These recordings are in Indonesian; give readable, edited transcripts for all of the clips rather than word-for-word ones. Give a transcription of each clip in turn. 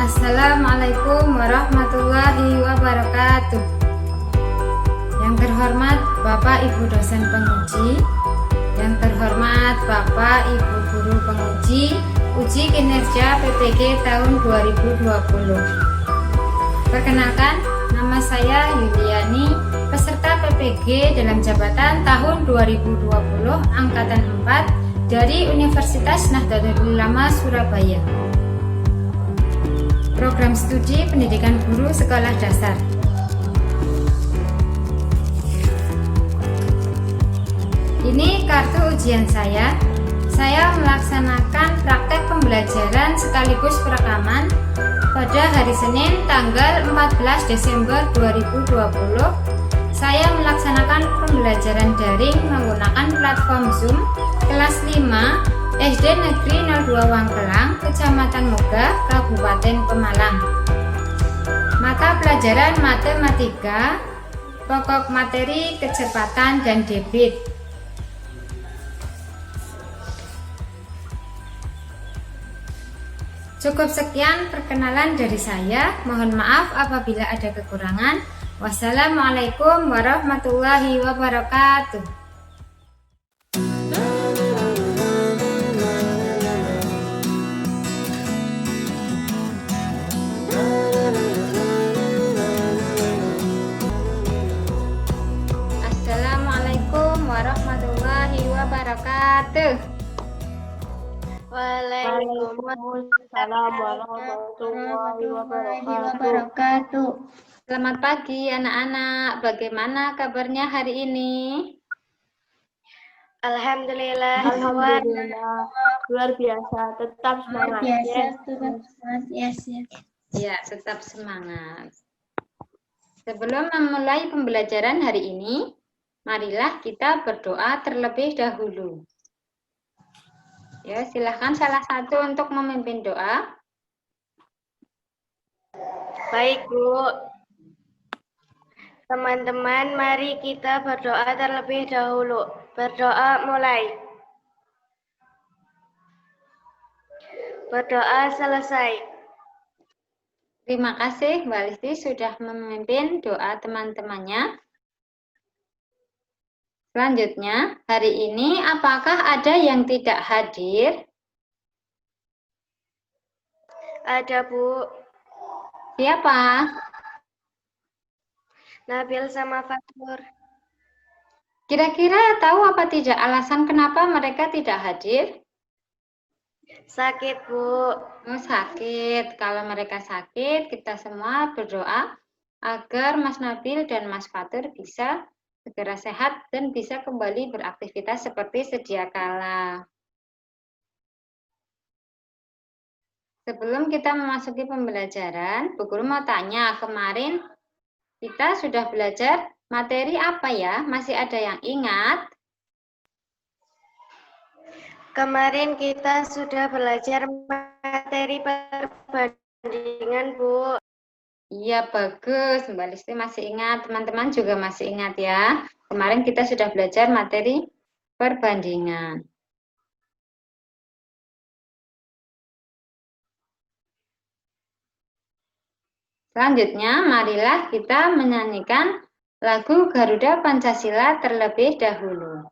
Assalamualaikum warahmatullahi wabarakatuh. Yang terhormat Bapak Ibu dosen penguji, yang terhormat Bapak Ibu guru penguji uji kinerja PPG tahun 2020. Perkenalkan, nama saya Yuliani, peserta PPG dalam jabatan tahun 2020 angkatan 4 dari Universitas Nahdlatul Ulama Surabaya. Program Studi Pendidikan Guru Sekolah Dasar. Ini kartu ujian saya. Saya melaksanakan praktek pembelajaran sekaligus perekaman pada hari Senin tanggal 14 Desember 2020. Saya melaksanakan pembelajaran daring menggunakan platform Zoom kelas 5 SD Negeri 02 Wangkelang, Kecamatan Moga, Kabupaten Pemalang. Mata pelajaran matematika, pokok materi kecepatan dan debit. Cukup sekian perkenalan dari saya. Mohon maaf apabila ada kekurangan. Wassalamualaikum warahmatullahi wabarakatuh. Warahmatullahi wabarakatuh. Waalaikumsalam warahmatullahi wabarakatuh. Selamat pagi anak-anak. Bagaimana kabarnya hari ini? Alhamdulillah. Luar biasa. Tetap semangat. Ya, tetap semangat. Sebelum memulai pembelajaran hari ini, marilah kita berdoa terlebih dahulu. Ya, silahkan salah satu untuk memimpin doa. Baik, Bu. Teman-teman, mari kita berdoa terlebih dahulu. Berdoa mulai. Berdoa selesai. Terima kasih Mbak Listi sudah memimpin doa teman-temannya. Selanjutnya, hari ini apakah ada yang tidak hadir? Ada, Bu. Siapa? Nabil sama Fatur. Kira-kira tahu apa tidak alasan kenapa mereka tidak hadir? Sakit, Bu. Oh, sakit. Kalau mereka sakit, kita semua berdoa agar Mas Nabil dan Mas Fatur bisa segera sehat dan bisa kembali beraktivitas seperti sedia kala. Sebelum kita memasuki pembelajaran, Bu Guru mau tanya, kemarin kita sudah belajar materi apa ya? Masih ada yang ingat? Kemarin kita sudah belajar materi perbandingan, Bu. Iya, bagus. Mbak Listi masih ingat, teman-teman juga masih ingat ya. Kemarin kita sudah belajar materi perbandingan. Selanjutnya, marilah kita menyanyikan lagu Garuda Pancasila terlebih dahulu.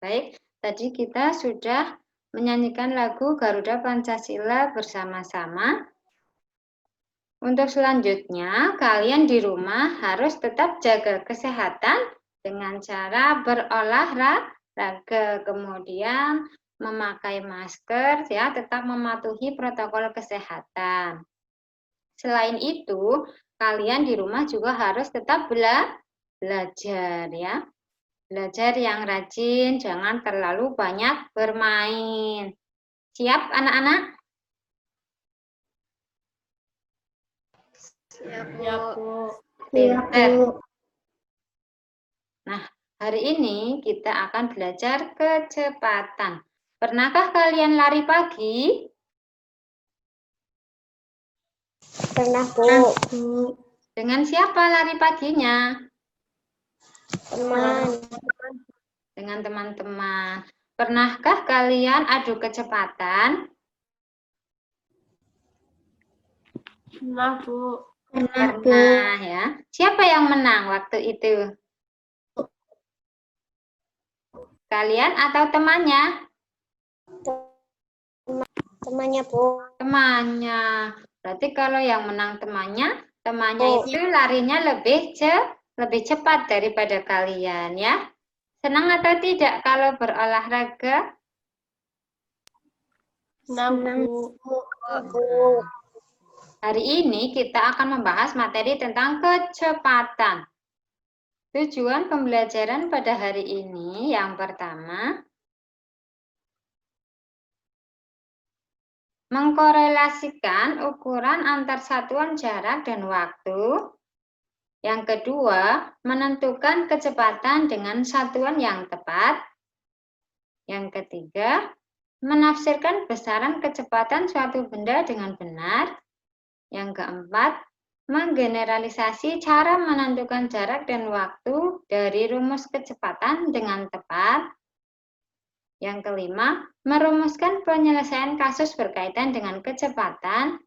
Baik, tadi kita sudah menyanyikan lagu Garuda Pancasila bersama-sama. Untuk selanjutnya, kalian di rumah harus tetap jaga kesehatan dengan cara berolahraga, kemudian memakai masker, ya, tetap mematuhi protokol kesehatan. Selain itu, kalian di rumah juga harus tetap belajar, ya. Belajar yang rajin, jangan terlalu banyak bermain. Siap, anak-anak? Siap, Bu. Pinter. Nah, hari ini kita akan belajar kecepatan. Pernahkah kalian lari pagi? Pernah, Bu. Dengan siapa lari paginya? Teman. Dengan teman-teman. Pernahkah kalian adu kecepatan? Pernah, Bu. Pernah, ya. Siapa yang menang waktu itu? Kalian atau temannya? Temannya, Bu. Temannya. Berarti kalau yang menang temannya itu larinya lebih cepat daripada kalian, ya. Senang atau tidak kalau berolahraga? Senang, Bu. Hari ini kita akan membahas materi tentang kecepatan. Tujuan pembelajaran pada hari ini yang pertama, mengkorelasikan ukuran antar satuan jarak dan waktu. Yang kedua, menentukan kecepatan dengan satuan yang tepat. Yang ketiga, menafsirkan besaran kecepatan suatu benda dengan benar. Yang keempat, menggeneralisasi cara menentukan jarak dan waktu dari rumus kecepatan dengan tepat. Yang kelima, merumuskan penyelesaian kasus berkaitan dengan kecepatan.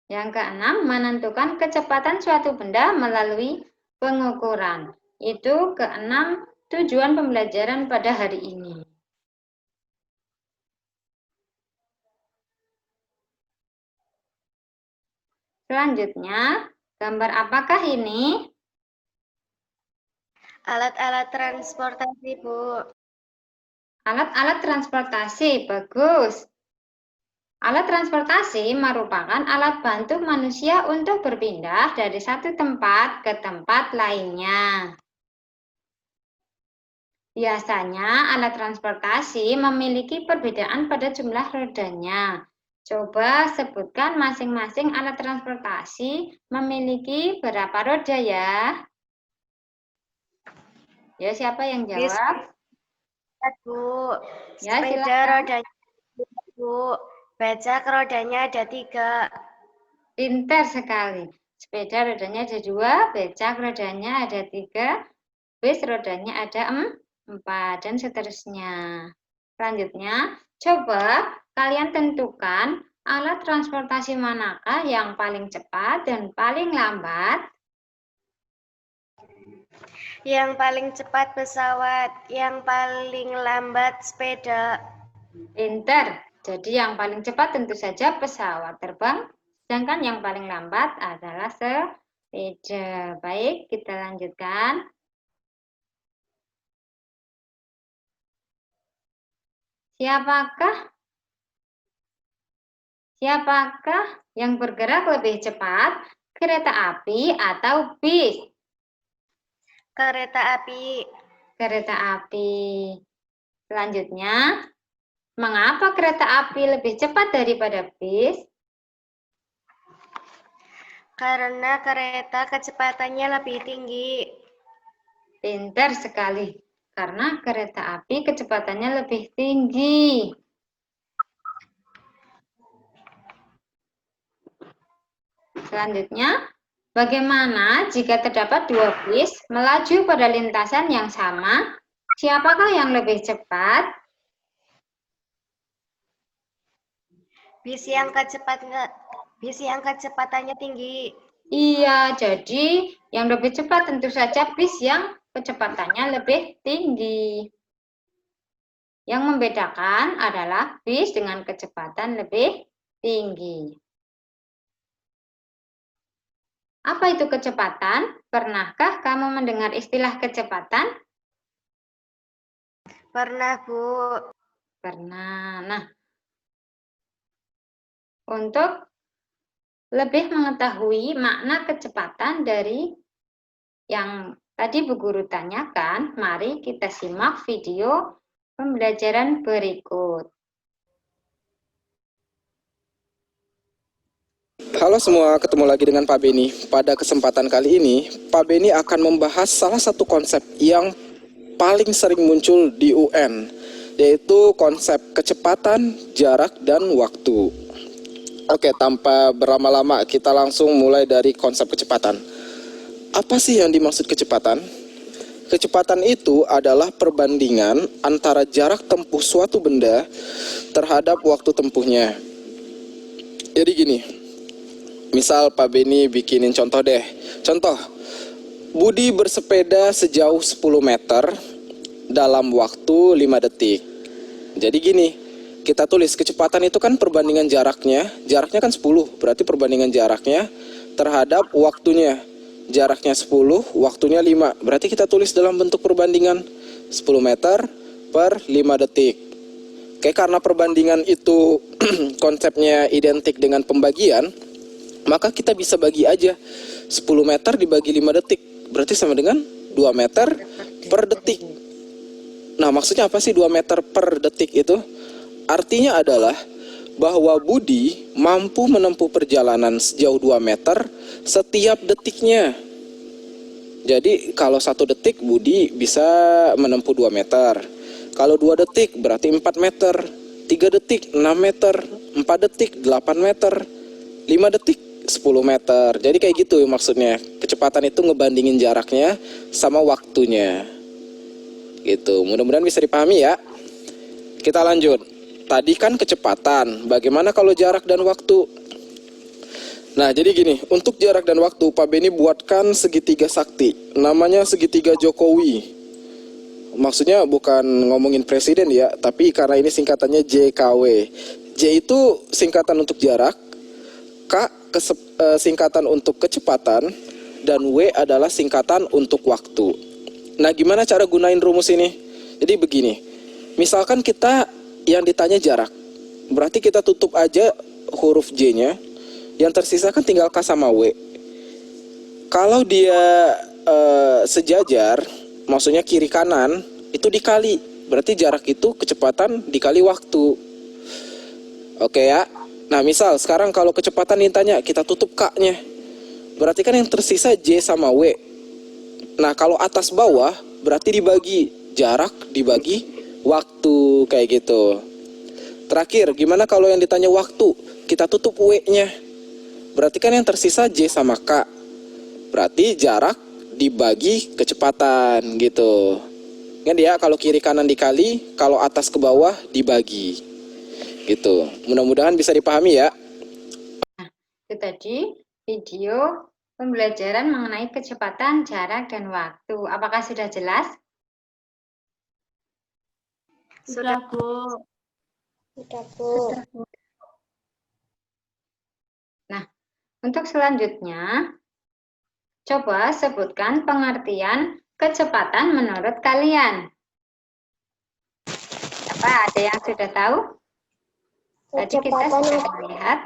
Yang keenam, menentukan kecepatan suatu benda melalui pengukuran. Itu keenam tujuan pembelajaran pada hari ini. Selanjutnya, gambar apakah ini? Alat-alat transportasi, Bu. Alat-alat transportasi, bagus. Alat transportasi merupakan alat bantu manusia untuk berpindah dari satu tempat ke tempat lainnya. Biasanya alat transportasi memiliki perbedaan pada jumlah rodanya. Coba sebutkan masing-masing alat transportasi memiliki berapa roda ya? Ya, siapa yang jawab? Bu. Ya, Sepeda silakan. rodanya, Bu. Becak rodanya ada 3. Pintar sekali. Sepeda rodanya ada 2, becak rodanya ada 3, bis rodanya ada 4, dan seterusnya. Selanjutnya, coba kalian tentukan alat transportasi manakah yang paling cepat dan paling lambat? Yang paling cepat pesawat, yang paling lambat sepeda. Pintar. Jadi yang paling cepat tentu saja pesawat terbang, sedangkan yang paling lambat adalah sepeda. Baik, kita lanjutkan. Siapakah yang bergerak lebih cepat, kereta api atau bis? Kereta api. Kereta api. Selanjutnya, mengapa kereta api lebih cepat daripada bis? Karena kereta kecepatannya lebih tinggi. Pintar sekali, karena kereta api kecepatannya lebih tinggi. Selanjutnya, bagaimana jika terdapat 2 bis melaju pada lintasan yang sama? Siapakah yang lebih cepat? Bis yang kecepatannya tinggi. Iya, jadi yang lebih cepat tentu saja bis yang kecepatannya lebih tinggi. Yang membedakan adalah bis dengan kecepatan lebih tinggi. Apa itu kecepatan? Pernahkah kamu mendengar istilah kecepatan? Pernah, Bu. Pernah. Nah, untuk lebih mengetahui makna kecepatan dari yang tadi Bu Guru tanyakan, mari kita simak video pembelajaran berikut. Halo semua, ketemu lagi dengan Pak Beni. Pada kesempatan kali ini, Pak Beni akan membahas salah satu konsep yang paling sering muncul di UN, yaitu konsep kecepatan, jarak, dan waktu. Oke, tanpa berlama-lama, kita langsung mulai dari konsep kecepatan. Apa sih yang dimaksud kecepatan? Kecepatan itu adalah perbandingan antara jarak tempuh suatu benda terhadap waktu tempuhnya. Jadi gini, misal Pak Beni bikinin contoh deh. Contoh, Budi bersepeda sejauh 10 meter dalam waktu 5 detik. Jadi gini, kita tulis kecepatan itu kan perbandingan jaraknya. Jaraknya kan 10, berarti perbandingan jaraknya terhadap waktunya. Jaraknya 10, waktunya 5. Berarti kita tulis dalam bentuk perbandingan 10 meter per 5 detik. Oke, karena perbandingan itu konsepnya identik dengan pembagian, maka kita bisa bagi aja 10 meter dibagi 5 detik. Berarti sama dengan 2 meter per detik. Nah, maksudnya apa sih 2 meter per detik itu? Artinya adalah bahwa Budi mampu menempuh perjalanan sejauh 2 meter setiap detiknya. Jadi kalau 1 detik Budi bisa menempuh 2 meter. Kalau 2 detik berarti 4 meter. 3 detik 6 meter. 4 detik 8 meter. 5 detik 10 meter. Jadi kayak gitu maksudnya. Kecepatan itu ngebandingin jaraknya sama waktunya. Gitu. Mudah-mudahan bisa dipahami ya. Kita lanjut. Tadi kan kecepatan. Bagaimana kalau jarak dan waktu? Nah, jadi gini, untuk jarak dan waktu Pak Beni buatkan segitiga sakti. Namanya segitiga Jokowi. Maksudnya bukan ngomongin presiden ya, tapi karena ini singkatannya JKW. J itu singkatan untuk jarak, K singkatan untuk kecepatan, dan W adalah singkatan untuk waktu. Nah, gimana cara gunain rumus ini? Jadi begini, misalkan kita yang ditanya jarak, berarti kita tutup aja huruf J-nya, yang tersisa kan tinggal K sama W. Kalau dia sejajar, maksudnya kiri kanan, itu dikali. Berarti jarak itu kecepatan dikali waktu. Oke ya. Nah, misal sekarang kalau kecepatan ditanya, kita tutup K-nya. Berarti kan yang tersisa J sama W. Nah, kalau atas bawah berarti dibagi jarak dibagi waktu kayak gitu. Terakhir, gimana kalau yang ditanya waktu? Kita tutup W-nya. Berarti kan yang tersisa J sama K. Berarti jarak dibagi kecepatan gitu. Kan ya, kalau kiri kanan dikali, kalau atas ke bawah dibagi. Gitu. Mudah-mudahan bisa dipahami ya. Nah, itu tadi video pembelajaran mengenai kecepatan, jarak, dan waktu. Apakah sudah jelas? Sudah, Bu. Sudah, Bu. Nah, untuk selanjutnya, coba sebutkan pengertian kecepatan menurut kalian. Apa, ada yang sudah tahu? Tadi kita sudah melihat.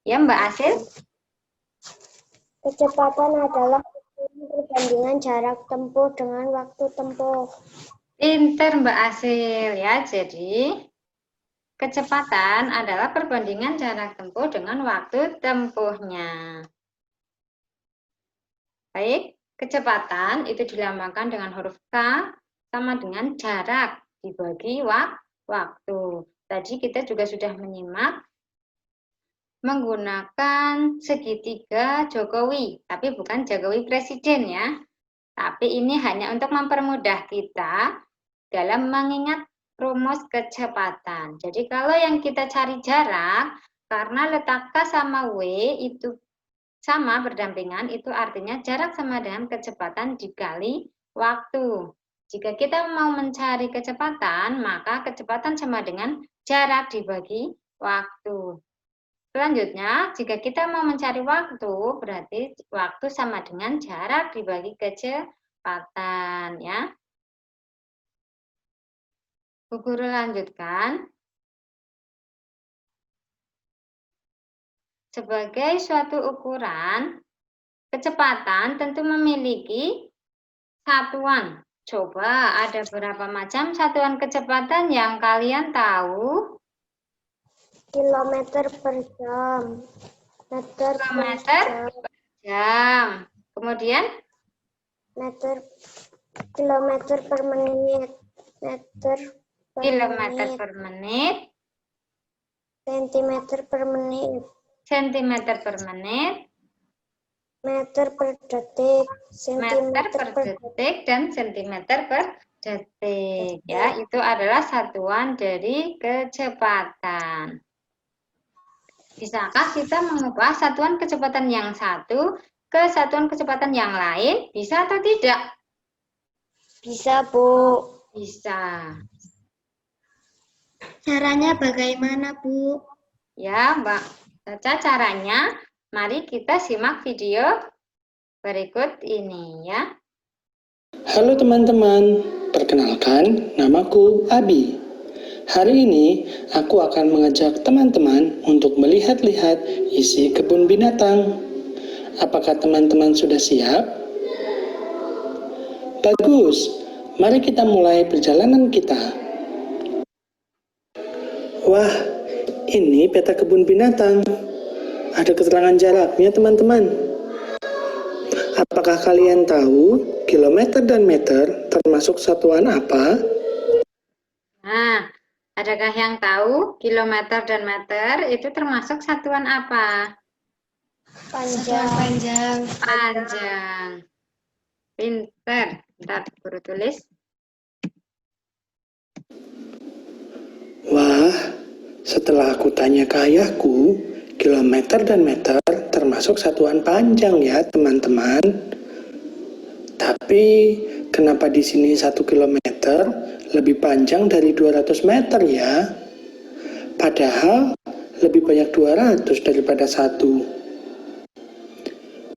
Ya, Mbak Asil? Kecepatan adalah perbandingan jarak tempuh dengan waktu tempuh. Pinter Mbak Asil ya. Jadi, kecepatan adalah perbandingan jarak tempuh dengan waktu tempuhnya. Baik, kecepatan itu dilambangkan dengan huruf K sama dengan jarak dibagi waktu. Tadi kita juga sudah menyimak menggunakan segitiga Jokowi, tapi bukan Jokowi presiden ya. Tapi ini hanya untuk mempermudah kita dalam mengingat rumus kecepatan. Jadi kalau yang kita cari jarak, karena letak K sama W itu sama berdampingan itu artinya jarak sama dengan kecepatan dikali waktu. Jika kita mau mencari kecepatan, maka kecepatan sama dengan jarak dibagi waktu. Selanjutnya, jika kita mau mencari waktu, berarti waktu sama dengan jarak dibagi kecepatan, ya. Bu Guru lanjutkan. Sebagai suatu ukuran, kecepatan tentu memiliki satuan. Coba ada berapa macam satuan kecepatan yang kalian tahu? Kilometer per jam. Meter per Kilometer jam. per jam. Kemudian Kilometer per menit. Meter per kilometer menit. per menit, Sentimeter per menit. sentimeter per menit, Meter per detik. meter per detik, dan sentimeter per detik. Ya, itu adalah satuan dari kecepatan. Bisakah kita mengubah satuan kecepatan yang satu ke satuan kecepatan yang lain? Bisa atau tidak? Bisa, Bu. Bisa. Caranya bagaimana, Bu? Ya, Mbak Caca, caranya mari kita simak video berikut ini ya. Halo teman-teman, perkenalkan namaku Abi. Hari ini aku akan mengajak teman-teman untuk melihat-lihat isi kebun binatang. Apakah teman-teman sudah siap? Bagus, mari kita mulai perjalanan kita. Wah, ini peta kebun binatang. Ada keterangan jaraknya teman-teman. Apakah kalian tahu kilometer dan meter termasuk satuan apa? Nah, adakah yang tahu kilometer dan meter itu termasuk satuan apa? Panjang. Panjang. Pinter. Bentar, Guru tulis. Wah, setelah aku tanya ke ayahku, kilometer dan meter termasuk satuan panjang ya teman-teman. Tapi kenapa di sini 1 kilometer lebih panjang dari 200 meter ya? Padahal lebih banyak 200 daripada 1.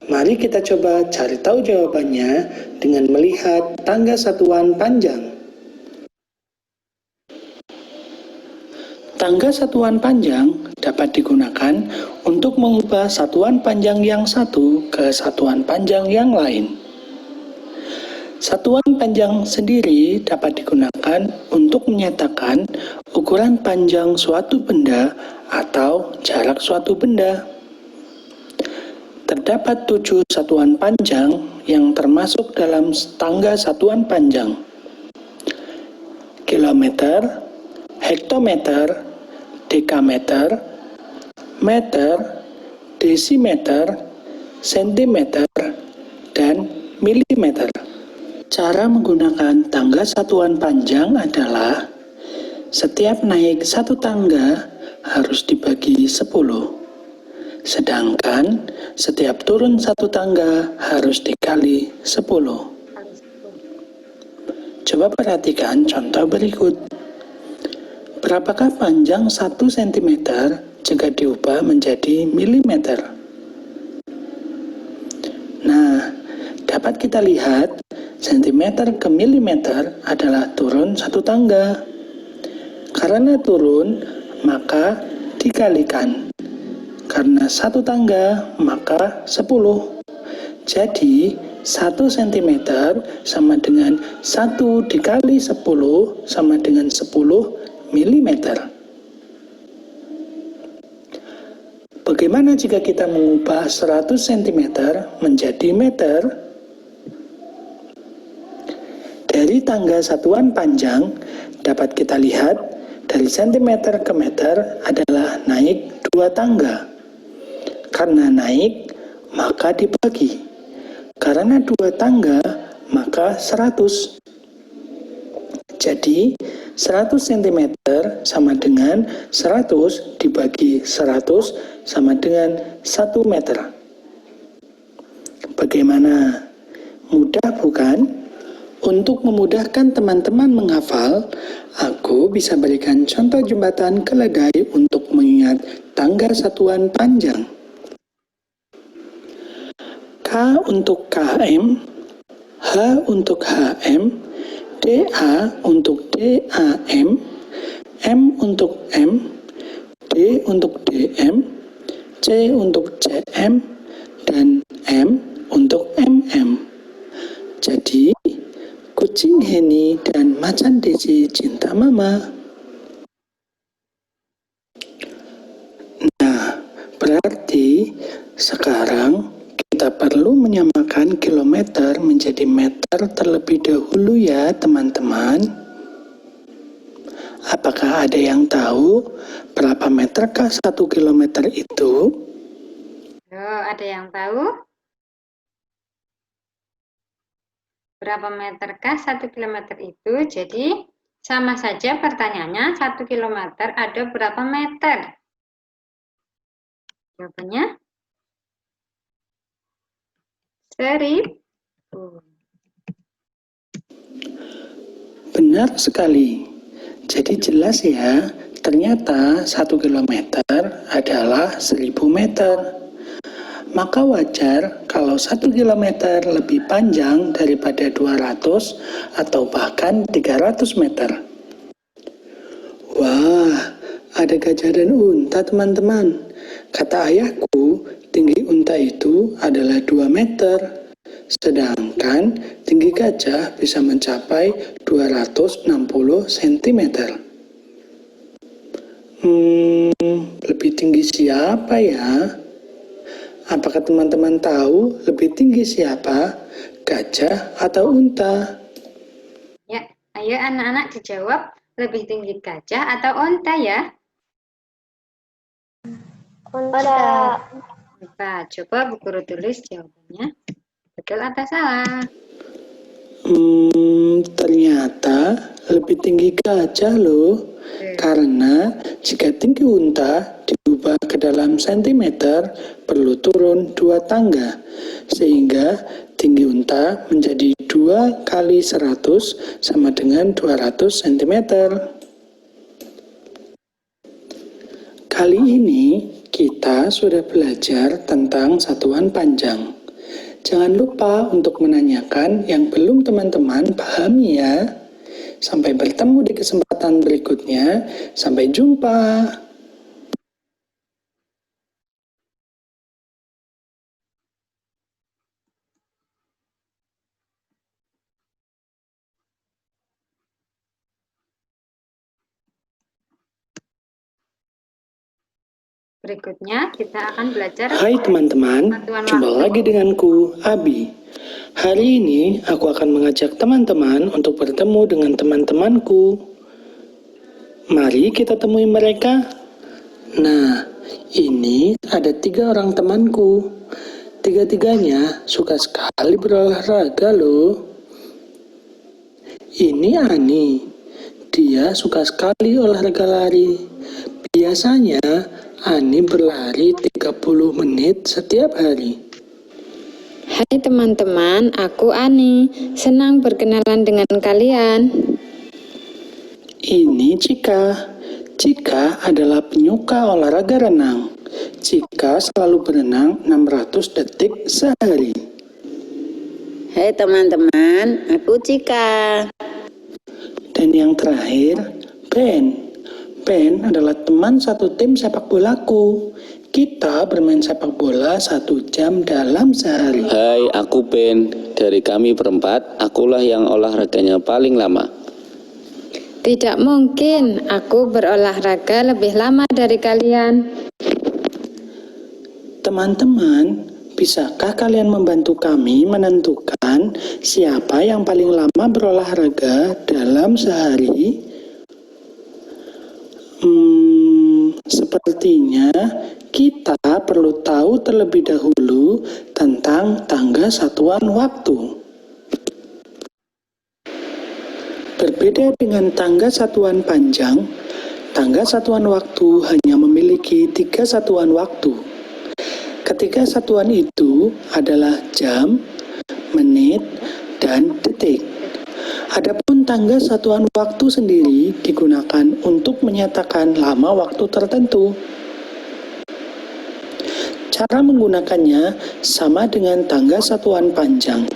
Mari kita coba cari tahu jawabannya dengan melihat tangga satuan panjang. Tangga satuan panjang dapat digunakan untuk mengubah satuan panjang yang satu ke satuan panjang yang lain. Satuan panjang sendiri dapat digunakan untuk menyatakan ukuran panjang suatu benda atau jarak suatu benda. Terdapat 7 satuan panjang yang termasuk dalam tangga satuan panjang. Kilometer, hektometer, dekameter, meter, desimeter, sentimeter, dan milimeter. Cara menggunakan tangga satuan panjang adalah setiap naik 1 tangga harus dibagi 10. Sedangkan setiap turun 1 tangga harus dikali 10. Coba perhatikan contoh berikut. Berapakah panjang 1 cm jika diubah menjadi milimeter? Nah, dapat kita lihat sentimeter ke milimeter adalah turun 1 tangga. Karena turun, maka dikalikan. Karena 1 tangga, maka 10. Jadi, 1 cm sama dengan 1 dikali 10 sama dengan 10 milimeter. Bagaimana jika kita mengubah 100 cm menjadi meter? Dari tangga satuan panjang, dapat kita lihat dari sentimeter ke meter adalah naik 2 tangga. Karena naik, maka dibagi. Karena 2 tangga, maka 100. Jadi, 100 cm sama dengan 100 dibagi 100 sama dengan 1 meter. Bagaimana? Mudah bukan? Untuk memudahkan teman-teman menghafal, aku bisa berikan contoh jembatan keledai untuk mengingat tangga satuan panjang. K untuk KM, H untuk HM, DA untuk DAM, M untuk M, D untuk DM, C untuk CM, dan M untuk MM. Jadi, kucing Henny dan macan Desi cinta mama. Nah, berarti sekarang kita perlu menyamakan kilometer menjadi meter terlebih dahulu ya teman-teman. Apakah ada yang tahu berapa meterkah 1 kilometer itu? Ada yang tahu? Berapa meterkah 1 kilometer itu? Jadi, sama saja pertanyaannya, 1 kilometer ada berapa meter? Jawabannya? 1000. Benar sekali. Jadi jelas ya, ternyata 1 kilometer adalah 1000 meter. Maka wajar kalau 1 kilometer lebih panjang daripada 200 atau bahkan 300 meter. Wah, ada gajah dan unta teman-teman. Kata ayahku, tinggi unta itu adalah 2 meter. Sedangkan tinggi gajah bisa mencapai 260 cm. Lebih tinggi siapa ya? Apakah teman-teman tahu lebih tinggi siapa? Gajah atau unta? Ya, ayo anak-anak dijawab, lebih tinggi gajah atau unta ya? Unta. Unta. Coba Bu Guru tulis jawabannya. Betul atau salah? Ternyata lebih tinggi gajah loh. Karena jika tinggi unta diubah ke dalam sentimeter, perlu turun 2 tangga. Sehingga tinggi unta menjadi 2 kali 100 sama dengan 200 cm. Kali ini kita sudah belajar tentang satuan panjang. Jangan lupa untuk menanyakan yang belum teman-teman pahami ya. Sampai bertemu di kesempatan berikutnya. Sampai jumpa. Berikutnya kita akan belajar. Hai teman-teman, jumpa lagi denganku, Abi. Hari ini aku akan mengajak teman-teman untuk bertemu dengan teman-temanku. Mari kita temui mereka. Nah, ini ada 3 orang temanku. Tiga-tiganya suka sekali berolahraga loh. Ini Ani. Dia suka sekali olahraga lari. Biasanya Ani berlari 30 menit setiap hari. Hai teman-teman, aku Ani. Senang berkenalan dengan kalian. Ini Cika. Cika adalah penyuka olahraga renang. Cika selalu berenang 600 detik sehari. Hai teman-teman, aku Cika. Dan yang terakhir, Ben. Ben adalah teman satu tim sepak bolaku. Kita bermain sepak bola 1 jam dalam sehari. Hai, aku Ben. Dari kami berempat, akulah yang olahraganya paling lama. Tidak mungkin, aku berolahraga lebih lama dari kalian. Teman-teman, bisakah kalian membantu kami menentukan siapa yang paling lama berolahraga dalam sehari? Sepertinya kita perlu tahu terlebih dahulu tentang tangga satuan waktu. Berbeda dengan tangga satuan panjang, tangga satuan waktu hanya memiliki 3 satuan waktu. Ketiga satuan itu adalah jam, menit, dan detik. Adapun tangga satuan waktu sendiri digunakan untuk menyatakan lama waktu tertentu. Cara menggunakannya sama dengan tangga satuan panjang.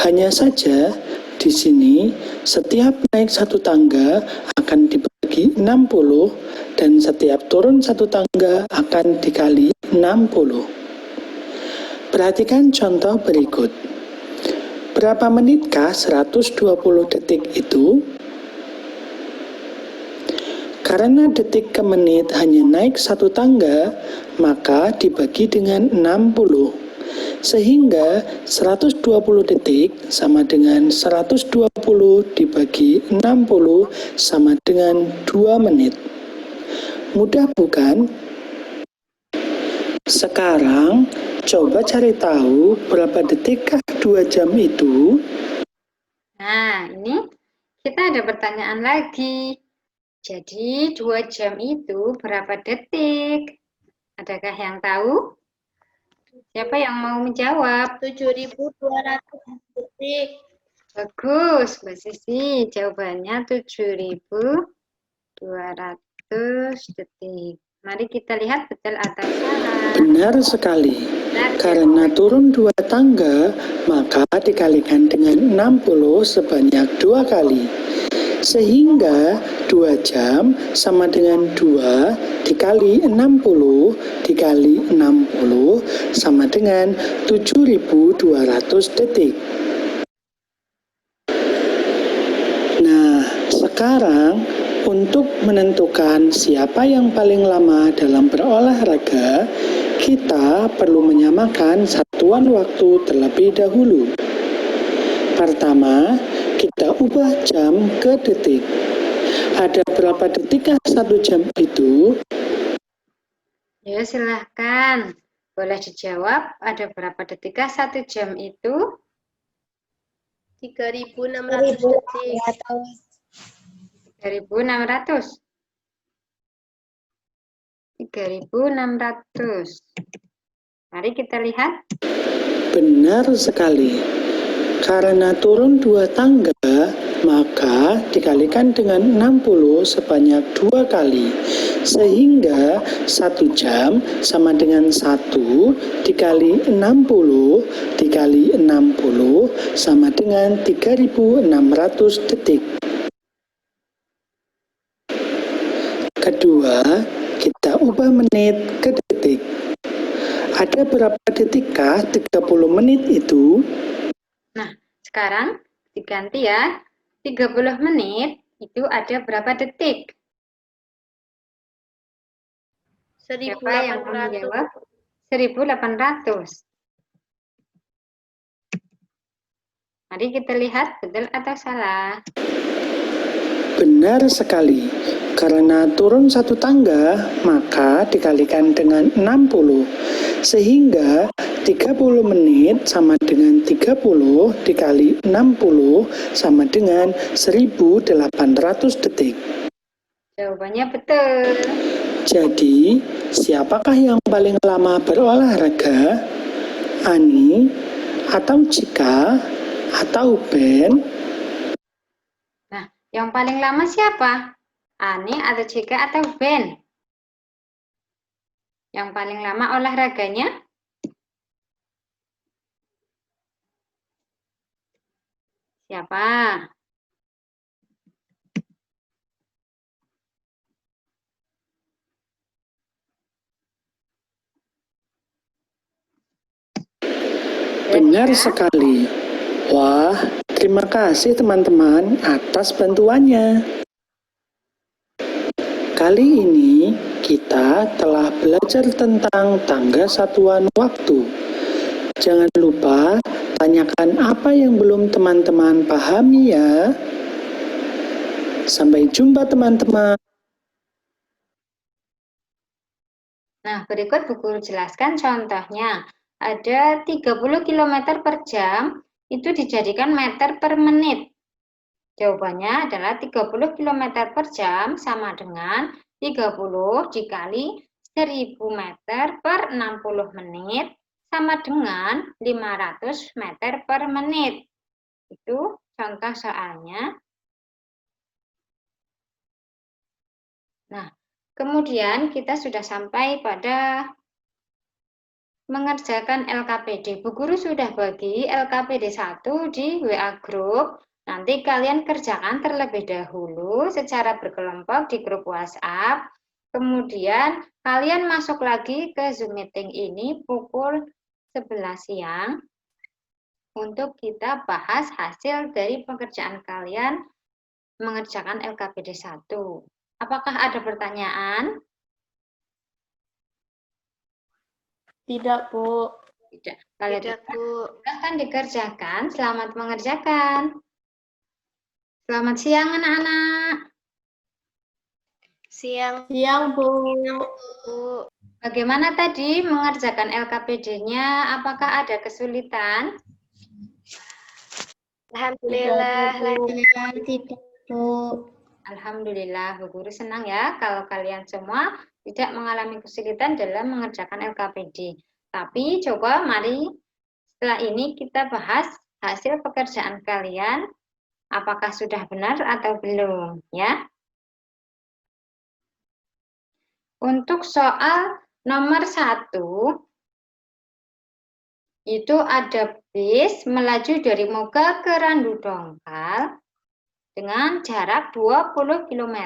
Hanya saja di sini setiap naik satu tangga akan dibagi 60 dan setiap turun satu tangga akan dikali 60. Perhatikan contoh berikut. Berapa menitkah 120 detik itu? Karena detik ke menit hanya naik satu tangga, maka dibagi dengan 60. Sehingga 120 detik sama dengan 120 dibagi 60 sama dengan 2 menit. Mudah bukan? Sekarang coba cari tahu berapa detikkah 2 jam itu? Nah, ini kita ada pertanyaan lagi. Jadi 2 jam itu berapa detik? Adakah yang tahu? Siapa yang mau menjawab? 7.200 detik. Bagus, Mbak Sisi. Jawabannya 7.200 detik. Mari kita lihat betul atau salah. Benar sekali. Karena turun 2 tangga, maka dikalikan dengan 60 sebanyak 2 kali. Sehingga 2 jam sama dengan 2 dikali 60 dikali 60 sama dengan 7.200 detik. Nah, sekarang untuk menentukan siapa yang paling lama dalam berolahraga, kita perlu menyamakan satuan waktu terlebih dahulu. Pertama, kita ubah jam ke detik. Ada berapa detikkah 1 jam itu? Ya, silahkan. Boleh dijawab, ada berapa detikkah 1 jam itu? 3.600 detik. 3.600. 3.600. Mari kita lihat. Benar sekali. Karena turun 2 tangga, maka dikalikan dengan 60 sebanyak 2 kali. Sehingga 1 jam sama dengan 1 dikali 60 dikali 60 sama dengan 3.600 detik. Kedua, kita ubah menit ke detik. Ada berapa detikkah 30 menit itu? Nah, sekarang diganti ya. 30 menit itu ada berapa detik? Siapa yang mau menjawab? 1.800. Mari kita lihat betul atau salah. Benar sekali. Karena turun 1 tangga, maka dikalikan dengan 60. Sehingga 30 menit sama dengan 30 dikali 60 sama dengan 1.800 detik. Jawabannya betul. Jadi, siapakah yang paling lama berolahraga? Ani, atau Cika, atau Ben? Nah, yang paling lama siapa? Ani atau Cika atau Ben? Yang paling lama olahraganya? Siapa? Benar sekali. Wah, terima kasih teman-teman atas bantuannya. Kali ini kita telah belajar tentang tangga satuan waktu. Jangan lupa tanyakan apa yang belum teman-teman pahami ya. Sampai jumpa teman-teman. Nah, berikut Bu Guru jelaskan contohnya. Ada 30 km per jam, itu dijadikan meter per menit. Jawabannya adalah 30 km per jam sama dengan 30 dikali 1000 meter per 60 menit sama dengan 500 meter per menit. Itu contoh soalnya. Nah, kemudian kita sudah sampai pada mengerjakan LKPD. Bu Guru sudah bagi LKPD 1 di WA Group. Nanti kalian kerjakan terlebih dahulu secara berkelompok di grup WhatsApp. Kemudian kalian masuk lagi ke Zoom meeting ini pukul 11 siang untuk kita bahas hasil dari pekerjaan kalian mengerjakan LKPD 1. Apakah ada pertanyaan? Tidak, Bu. Tidak. Kalau Tidak, Bu. silahkan dikerjakan. Selamat mengerjakan. Selamat siang anak-anak. Siang, Bu. Bu. Bagaimana tadi mengerjakan LKPD-nya? Apakah ada kesulitan? Alhamdulillah. Tidak, Bu. Alhamdulillah, Bu Guru senang ya kalau kalian semua tidak mengalami kesulitan dalam mengerjakan LKPD. Tapi coba mari setelah ini kita bahas hasil pekerjaan kalian. Apakah sudah benar atau belum ya? Untuk soal nomor 1 itu ada bis melaju dari Moga ke Randu Dongkal dengan jarak 20 km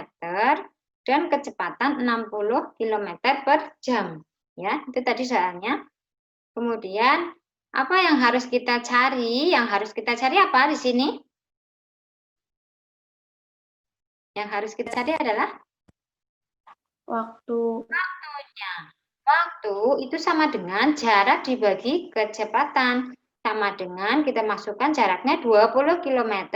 dan kecepatan 60 km per jam. Ya, itu tadi soalnya. Kemudian apa yang harus kita cari? Yang harus kita cari apa di sini? Yang harus kita cari adalah waktunya. Waktu itu sama dengan jarak dibagi kecepatan. Sama dengan kita masukkan jaraknya 20 km.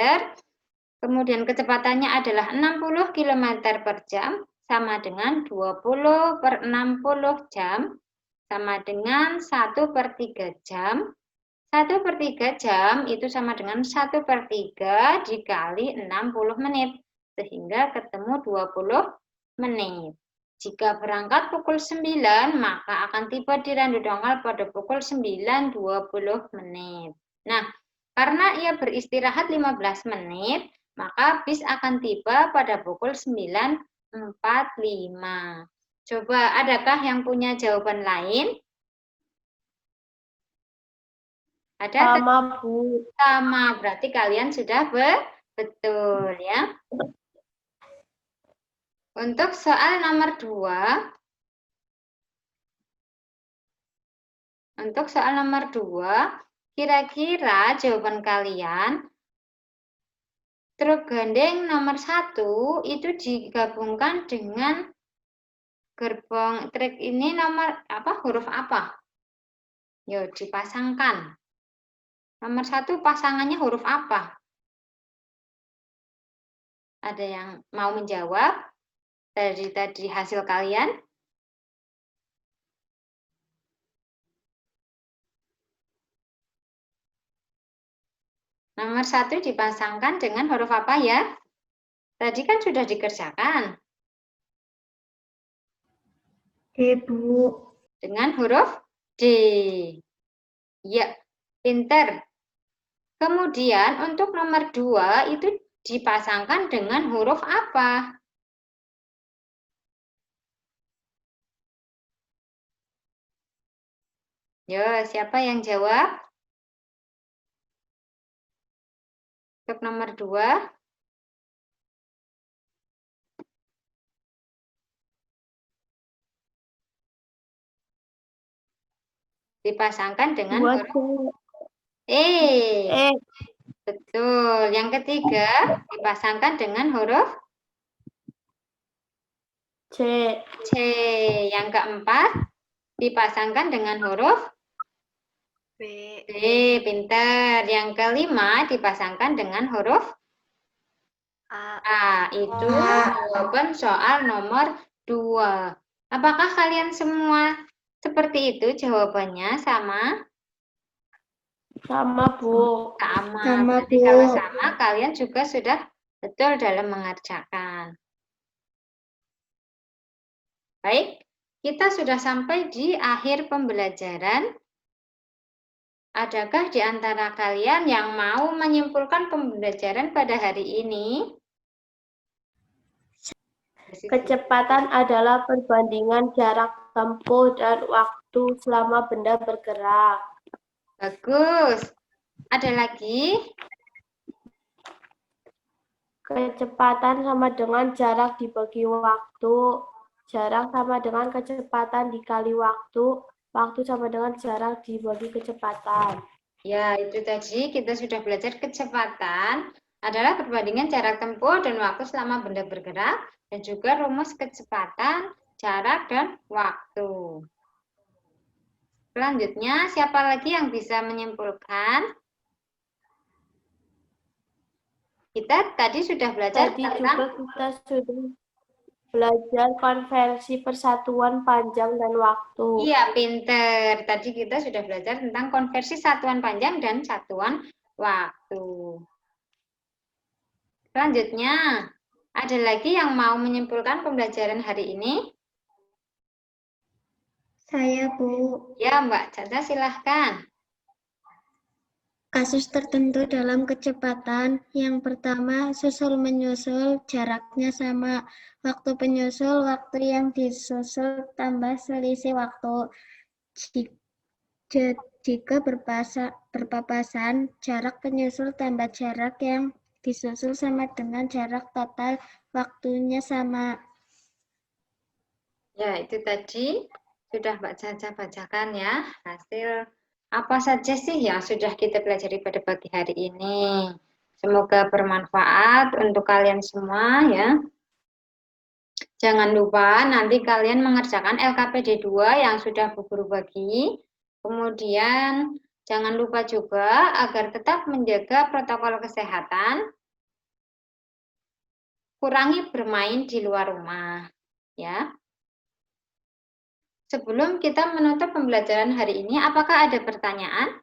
Kemudian kecepatannya adalah 60 km per jam. Sama dengan 20 per 60 jam. Sama dengan 1/3 jam. 1/3 jam itu sama dengan 1/3 dikali 60 menit. Sehingga ketemu 20 menit. Jika berangkat pukul 9, maka akan tiba di Randu Dongkal pada pukul 9.20 menit. Nah, karena ia beristirahat 15 menit, maka bis akan tiba pada pukul 9.45. Coba, adakah yang punya jawaban lain? Ada? Sama, Bu. Sama, berarti kalian sudah betul ya. Untuk soal nomor 2, kira-kira jawaban kalian, truk gandeng nomor 1 itu digabungkan dengan gerbong truk ini nomor apa? Huruf apa? Yuk, dipasangkan. Nomor 1 pasangannya huruf apa? Ada yang mau menjawab? Tadi hasil kalian? Nomor 1 dipasangkan dengan huruf apa ya? Tadi kan sudah dikerjakan. D, Bu. Dengan huruf D. Ya, pinter. Kemudian untuk nomor 2 itu dipasangkan dengan huruf apa? Yo, siapa yang jawab? Untuk nomor 2. Dipasangkan dengan huruf E. Betul. Yang ketiga, dipasangkan dengan huruf C. Yang keempat, dipasangkan dengan huruf B. Pinter. Yang kelima, dipasangkan dengan huruf A. Itu jawaban soal nomor 2. Apakah kalian semua seperti itu jawabannya sama? Sama, Bu. Sama. Berarti kalau sama, kalian juga sudah betul dalam mengerjakan. Baik, kita sudah sampai di akhir pembelajaran. Adakah di antara kalian yang mau menyimpulkan pembelajaran pada hari ini? Kecepatan adalah perbandingan jarak tempuh dan waktu selama benda bergerak. Bagus. Ada lagi? Kecepatan sama dengan jarak dibagi waktu. Jarak sama dengan kecepatan dikali waktu. Waktu sama dengan jarak dibagi kecepatan. Ya, itu tadi kita sudah belajar kecepatan adalah perbandingan jarak tempuh dan waktu selama benda bergerak, dan juga rumus kecepatan, jarak, dan waktu. Selanjutnya, siapa lagi yang bisa menyimpulkan? Kita tadi sudah belajar Tadi tentang... juga kita sudah belajar konversi persatuan panjang dan waktu. Iya, pinter. Tadi kita sudah belajar tentang konversi satuan panjang dan satuan waktu. Selanjutnya, ada lagi yang mau menyimpulkan pembelajaran hari ini? Saya, Bu. Ya, Mbak Caca, silahkan. Kasus tertentu dalam kecepatan. Yang pertama, susul-menyusul, jaraknya sama. Waktu penyusul, waktu yang disusul tambah selisih waktu. Jika berpapasan, jarak penyusul tambah jarak yang disusul sama dengan jarak total, waktunya sama. Ya, itu tadi sudah Mbak Caca bacakan ya, hasil apa saja sih yang sudah kita pelajari pada pagi hari ini. Semoga bermanfaat untuk kalian semua ya. Jangan lupa nanti kalian mengerjakan LKPD 2 yang sudah Bu Guru bagi. Kemudian jangan lupa juga agar tetap menjaga protokol kesehatan. Kurangi bermain di luar rumah ya. Sebelum kita menutup pembelajaran hari ini, apakah ada pertanyaan?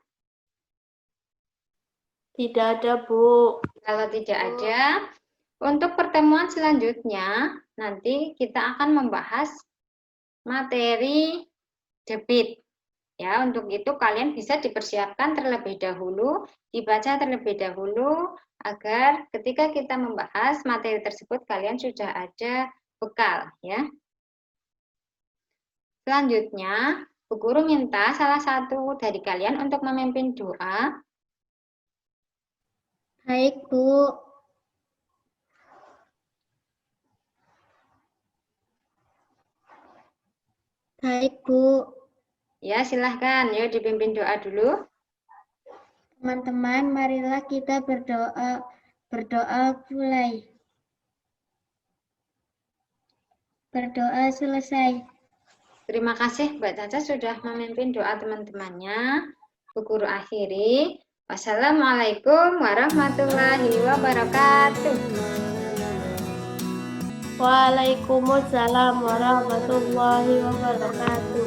Tidak ada, Bu. Kalau tidak ada, untuk pertemuan selanjutnya, nanti kita akan membahas materi debit. Ya, untuk itu kalian bisa dipersiapkan terlebih dahulu, dibaca terlebih dahulu, agar ketika kita membahas materi tersebut, kalian sudah ada bekal. Ya. Selanjutnya, Bu Guru minta salah satu dari kalian untuk memimpin doa. Baik, Bu. Baik, Bu. Ya, silahkan. Yuk dipimpin doa dulu. Teman-teman, marilah kita berdoa. Berdoa mulai. Berdoa selesai. Terima kasih Mbak Caca sudah memimpin doa teman-temannya. Bu Guru akhiri. Wassalamualaikum warahmatullahi wabarakatuh. Waalaikumsalam warahmatullahi wabarakatuh.